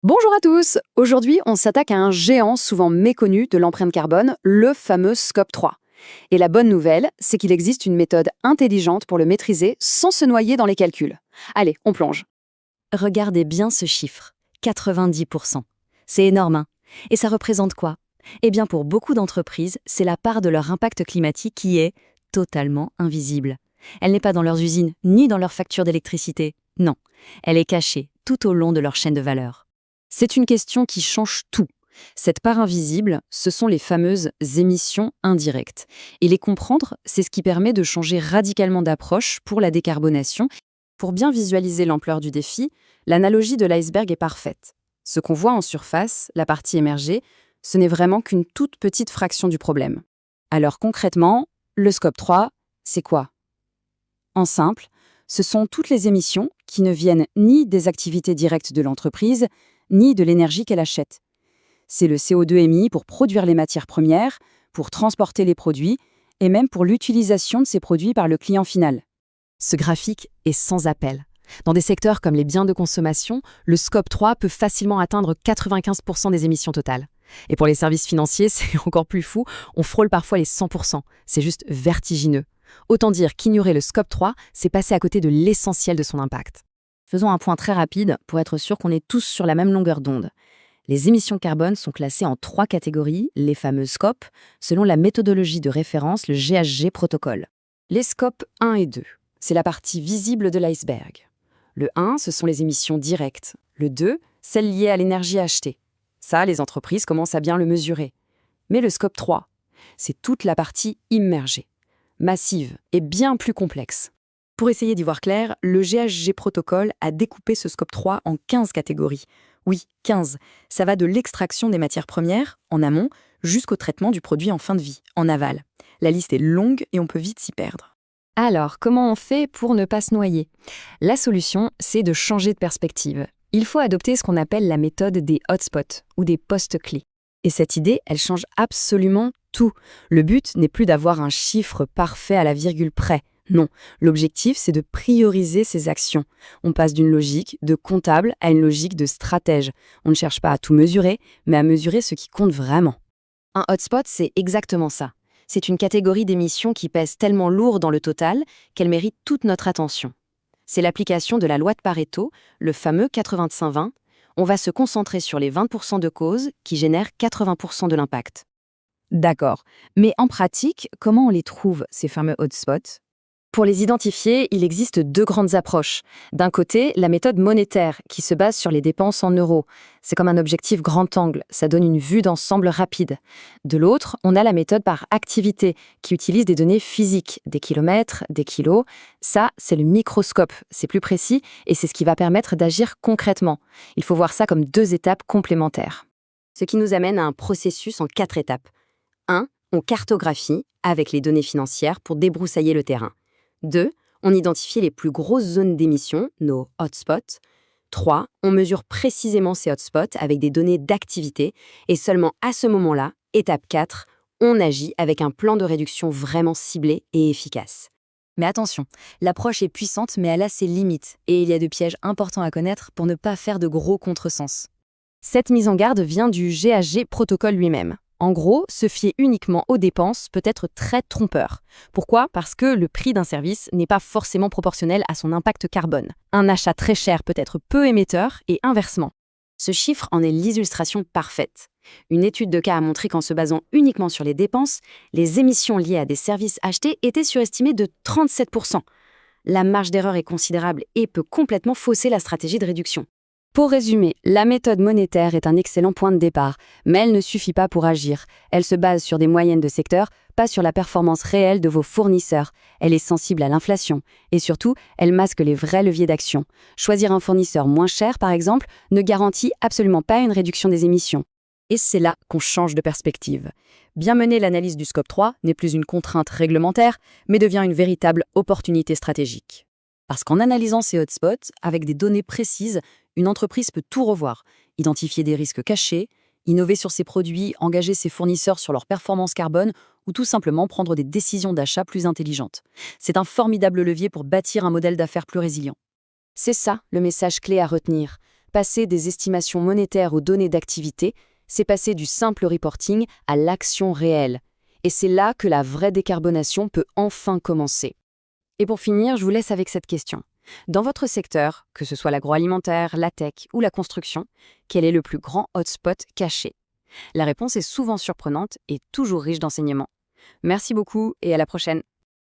Bonjour à tous. Aujourd'hui, on s'attaque à un géant souvent méconnu de l'empreinte carbone, le fameux Scope 3. Et la bonne nouvelle, c'est qu'il existe une méthode intelligente pour le maîtriser sans se noyer dans les calculs. Allez, on plonge. Regardez bien ce chiffre, 90%. C'est énorme, hein? Et ça représente quoi? Eh bien, pour beaucoup d'entreprises, c'est la part de leur impact climatique qui est totalement invisible. Elle n'est pas dans leurs usines, ni dans leurs factures d'électricité. Non, elle est cachée tout au long de leur chaîne de valeur. C'est une question qui change tout. Cette part invisible, ce sont les fameuses émissions indirectes. Et les comprendre, c'est ce qui permet de changer radicalement d'approche pour la décarbonation. Pour bien visualiser l'ampleur du défi, l'analogie de l'iceberg est parfaite. Ce qu'on voit en surface, la partie émergée, ce n'est vraiment qu'une toute petite fraction du problème. Alors concrètement, le Scope 3, c'est quoi? En simple, ce sont toutes les émissions qui ne viennent ni des activités directes de l'entreprise, ni de l'énergie qu'elle achète. C'est le CO2 émis pour produire les matières premières, pour transporter les produits, et même pour l'utilisation de ces produits par le client final. Ce graphique est sans appel. Dans des secteurs comme les biens de consommation, le Scope 3 peut facilement atteindre 95% des émissions totales. Et pour les services financiers, c'est encore plus fou, on frôle parfois les 100%. C'est juste vertigineux. Autant dire qu'ignorer le Scope 3, c'est passer à côté de l'essentiel de son impact. Faisons un point très rapide pour être sûr qu'on est tous sur la même longueur d'onde. Les émissions carbone sont classées en 3 catégories, les fameux scopes, selon la méthodologie de référence, le GHG Protocol. Les scopes 1 et 2, c'est la partie visible de l'iceberg. Le 1, ce sont les émissions directes. Le 2, celles liées à l'énergie achetée. Ça, les entreprises commencent à bien le mesurer. Mais le scope 3, c'est toute la partie immergée, massive et bien plus complexe. Pour essayer d'y voir clair, le GHG Protocol a découpé ce scope 3 en 15 catégories. Oui, 15. Ça va de l'extraction des matières premières, en amont, jusqu'au traitement du produit en fin de vie, en aval. La liste est longue et on peut vite s'y perdre. Alors, comment on fait pour ne pas se noyer? La solution, c'est de changer de perspective. Il faut adopter ce qu'on appelle la méthode des hotspots, ou des postes clés. Et cette idée, elle change absolument tout. Le but n'est plus d'avoir un chiffre parfait à la virgule près. Non, l'objectif, c'est de prioriser ses actions. On passe d'une logique de comptable à une logique de stratège. On ne cherche pas à tout mesurer, mais à mesurer ce qui compte vraiment. Un hotspot, c'est exactement ça. C'est une catégorie d'émissions qui pèse tellement lourd dans le total qu'elle mérite toute notre attention. C'est l'application de la loi de Pareto, le fameux 85-20. On va se concentrer sur les 20% de causes qui génèrent 80% de l'impact. D'accord. Mais en pratique, comment on les trouve, ces fameux hotspots? Pour les identifier, il existe 2 grandes approches. D'un côté, la méthode monétaire, qui se base sur les dépenses en euros. C'est comme un objectif grand angle, ça donne une vue d'ensemble rapide. De l'autre, on a la méthode par activité, qui utilise des données physiques, des kilomètres, des kilos. Ça, c'est le microscope, c'est plus précis, et c'est ce qui va permettre d'agir concrètement. Il faut voir ça comme 2 étapes complémentaires. Ce qui nous amène à un processus en 4 étapes. 1. On cartographie, avec les données financières, pour débroussailler le terrain. 2. On identifie les plus grosses zones d'émission, nos hotspots. 3. On mesure précisément ces hotspots avec des données d'activité. Et seulement à ce moment-là, étape 4, on agit avec un plan de réduction vraiment ciblé et efficace. Mais attention, l'approche est puissante mais elle a ses limites. Et il y a 2 pièges importants à connaître pour ne pas faire de gros contresens. Cette mise en garde vient du GHG Protocol lui-même. En gros, se fier uniquement aux dépenses peut être très trompeur. Pourquoi? Parce que le prix d'un service n'est pas forcément proportionnel à son impact carbone. Un achat très cher peut être peu émetteur et inversement. Ce chiffre en est l'illustration parfaite. Une étude de cas a montré qu'en se basant uniquement sur les dépenses, les émissions liées à des services achetés étaient surestimées de 37%. La marge d'erreur est considérable et peut complètement fausser la stratégie de réduction. Pour résumer, la méthode monétaire est un excellent point de départ, mais elle ne suffit pas pour agir. Elle se base sur des moyennes de secteur, pas sur la performance réelle de vos fournisseurs. Elle est sensible à l'inflation. Et surtout, elle masque les vrais leviers d'action. Choisir un fournisseur moins cher, par exemple, ne garantit absolument pas une réduction des émissions. Et c'est là qu'on change de perspective. Bien mener l'analyse du Scope 3 n'est plus une contrainte réglementaire, mais devient une véritable opportunité stratégique. Parce qu'en analysant ces hotspots, avec des données précises, une entreprise peut tout revoir, identifier des risques cachés, innover sur ses produits, engager ses fournisseurs sur leur performance carbone ou tout simplement prendre des décisions d'achat plus intelligentes. C'est un formidable levier pour bâtir un modèle d'affaires plus résilient. C'est ça le message clé à retenir. Passer des estimations monétaires aux données d'activité, c'est passer du simple reporting à l'action réelle. Et c'est là que la vraie décarbonation peut enfin commencer. Et pour finir, je vous laisse avec cette question. Dans votre secteur, que ce soit l'agroalimentaire, la tech ou la construction, quel est le plus grand hotspot caché? La réponse est souvent surprenante et toujours riche d'enseignements. Merci beaucoup et à la prochaine.